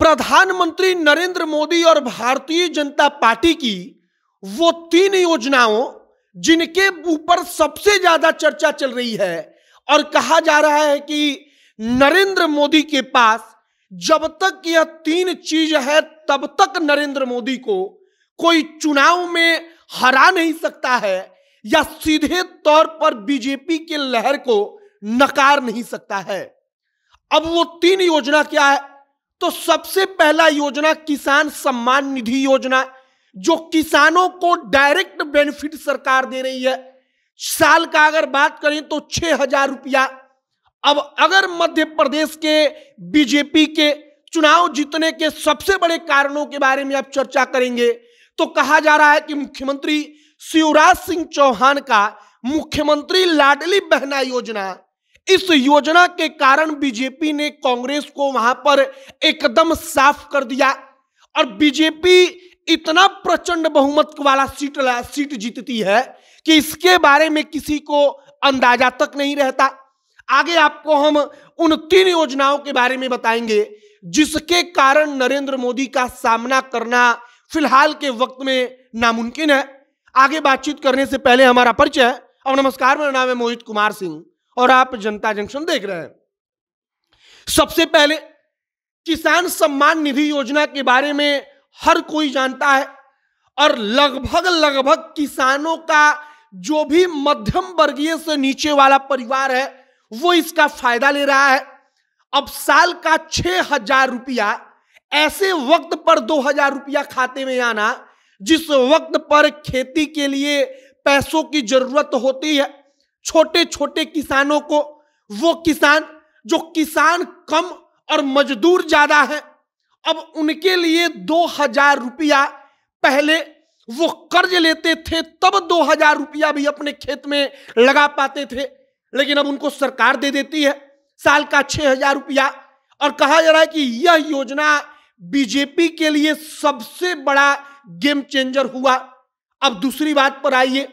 प्रधानमंत्री नरेंद्र मोदी और भारतीय जनता पार्टी की वो तीन योजनाओं जिनके ऊपर सबसे ज्यादा चर्चा चल रही है और कहा जा रहा है कि नरेंद्र मोदी के पास जब तक यह तीन चीज है तब तक नरेंद्र मोदी को कोई चुनाव में हरा नहीं सकता है या सीधे तौर पर बीजेपी के लहर को नकार नहीं सकता है। अब वो तीन योजना क्या है? तो सबसे पहला योजना किसान सम्मान निधि योजना, जो किसानों को डायरेक्ट बेनिफिट सरकार दे रही है। साल का अगर बात करें तो 6,000 रुपया। अब अगर मध्य प्रदेश के बीजेपी के चुनाव जीतने के सबसे बड़े कारणों के बारे में आप चर्चा करेंगे तो कहा जा रहा है कि मुख्यमंत्री शिवराज सिंह चौहान का मुख्यमंत्री लाडली बहना योजना, इस योजना के कारण बीजेपी ने कांग्रेस को वहां पर एकदम साफ कर दिया और बीजेपी इतना प्रचंड बहुमत वाला सीट जीतती है कि इसके बारे में किसी को अंदाजा तक नहीं रहता। आगे आपको हम उन तीन योजनाओं के बारे में बताएंगे जिसके कारण नरेंद्र मोदी का सामना करना फिलहाल के वक्त में नामुमकिन है। आगे बातचीत करने से पहले हमारा परिचय और नमस्कार, मेरा नाम है मोहित कुमार सिंह और आप जनता जंक्शन देख रहे हैं। सबसे पहले किसान सम्मान निधि योजना के बारे में हर कोई जानता है और लगभग किसानों का जो भी मध्यम वर्गीय से नीचे वाला परिवार है वो इसका फायदा ले रहा है। अब साल का 6,000 रुपया, ऐसे वक्त पर 2,000 रुपया खाते में आना जिस वक्त पर खेती के लिए पैसों की जरूरत होती है छोटे छोटे किसानों को, वो किसान कम और मजदूर ज्यादा है, अब उनके लिए 2,000 रुपया पहले वो कर्ज लेते थे तब 2,000 रुपया भी अपने खेत में लगा पाते थे, लेकिन अब उनको सरकार दे देती है साल का 6,000 रुपया। और कहा जा रहा है कि यह योजना बीजेपी के लिए सबसे बड़ा गेम चेंजर हुआ। अब दूसरी बात पर आइए,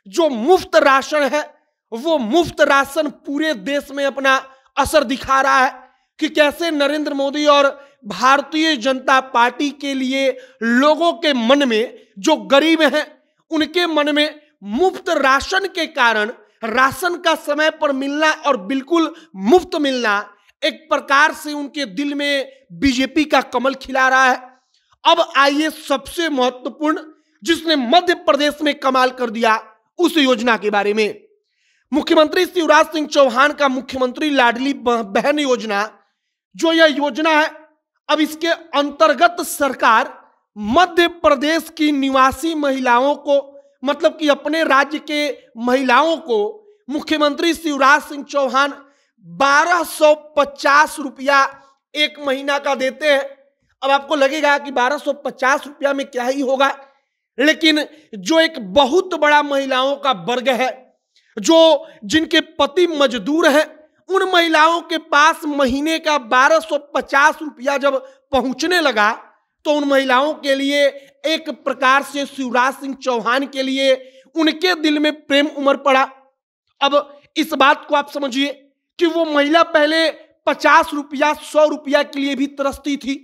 जो मुफ्त राशन है वो मुफ्त राशन पूरे देश में अपना असर दिखा रहा है कि कैसे नरेंद्र मोदी और भारतीय जनता पार्टी के लिए लोगों के मन में, जो गरीब हैं उनके मन में मुफ्त राशन के कारण राशन का समय पर मिलना और बिल्कुल मुफ्त मिलना एक प्रकार से उनके दिल में बीजेपी का कमल खिला रहा है। अब आइए सबसे महत्वपूर्ण, जिसने मध्य प्रदेश में कमाल कर दिया, उस योजना के बारे में। मुख्यमंत्री शिवराज सिंह चौहान का मुख्यमंत्री लाडली बहन योजना, जो यह योजना है, अब इसके अंतर्गत सरकार मध्य प्रदेश की निवासी महिलाओं को, मतलब कि अपने राज्य के महिलाओं को मुख्यमंत्री शिवराज सिंह चौहान 1,250 रुपया एक महीना का देते हैं। अब आपको लगेगा कि 1,250 रुपया में क्या ही होगा, लेकिन जो एक बहुत बड़ा महिलाओं का वर्ग है, जो जिनके पति मजदूर हैं, उन महिलाओं के पास महीने का 1,250 रुपया जब पहुंचने लगा तो उन महिलाओं के लिए एक प्रकार से शिवराज सिंह चौहान के लिए उनके दिल में प्रेम उमड़ पड़ा। अब इस बात को आप समझिए कि वो महिला पहले 50 रुपया 100 रुपया के लिए भी तरसती थी,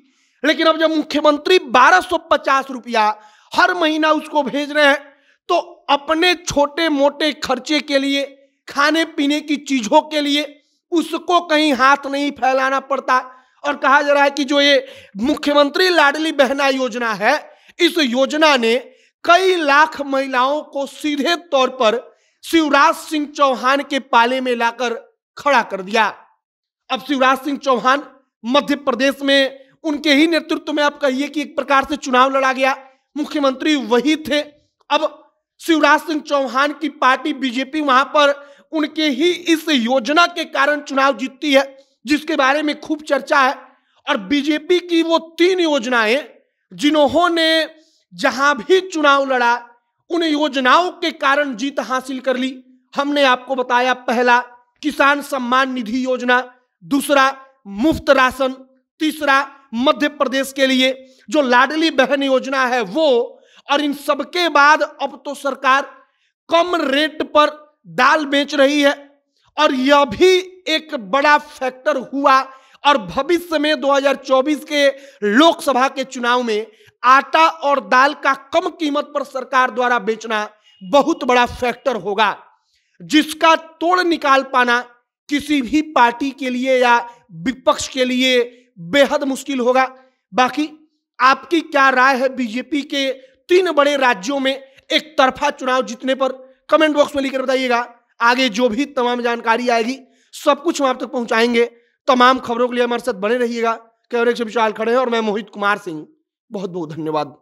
लेकिन अब जब मुख्यमंत्री 1,250 रुपया हर महीना उसको भेज रहे हैं तो अपने छोटे मोटे खर्चे के लिए, खाने पीने की चीजों के लिए उसको कहीं हाथ नहीं फैलाना पड़ता। और कहा जा रहा है कि जो ये मुख्यमंत्री लाडली बहना योजना है, इस योजना ने कई लाख महिलाओं को सीधे तौर पर शिवराज सिंह चौहान के पाले में लाकर खड़ा कर दिया। अब शिवराज सिंह चौहान मध्य प्रदेश में उनके ही नेतृत्व में आप कहिए कि एक प्रकार से चुनाव लड़ा गया, मुख्यमंत्री वही थे। अब शिवराज सिंह चौहान की पार्टी बीजेपी वहां पर उनके ही इस योजना के कारण चुनाव जीतती है, जिसके बारे में खूब चर्चा है। और बीजेपी की वो तीन योजनाएं जिन्होंने जहां भी चुनाव लड़ा उन योजनाओं के कारण जीत हासिल कर ली। हमने आपको बताया, पहला किसान सम्मान निधि योजना, दूसरा मुफ्त राशन, तीसरा मध्य प्रदेश के लिए जो लाडली बहन योजना है वो। और इन सबके बाद अब तो सरकार कम रेट पर दाल बेच रही है और यह भी एक बड़ा फैक्टर हुआ और भविष्य में 2024 के लोकसभा के चुनाव में आटा और दाल का कम कीमत पर सरकार द्वारा बेचना बहुत बड़ा फैक्टर होगा, जिसका तोड़ निकाल पाना किसी भी पार्टी के लिए या विपक्ष के लिए बेहद मुश्किल होगा। बाकी आपकी क्या राय है बीजेपी के 3 बड़े राज्यों में एक तरफा चुनाव जीतने पर? कमेंट बॉक्स में लिखकर बताइएगा। आगे जो भी तमाम जानकारी आएगी सब कुछ हम आप तक पहुंचाएंगे। तमाम खबरों के लिए हमारे साथ बने रहिएगा। कैमरे से विशाल खड़े हैं और मैं मोहित कुमार सिंह। बहुत बहुत धन्यवाद।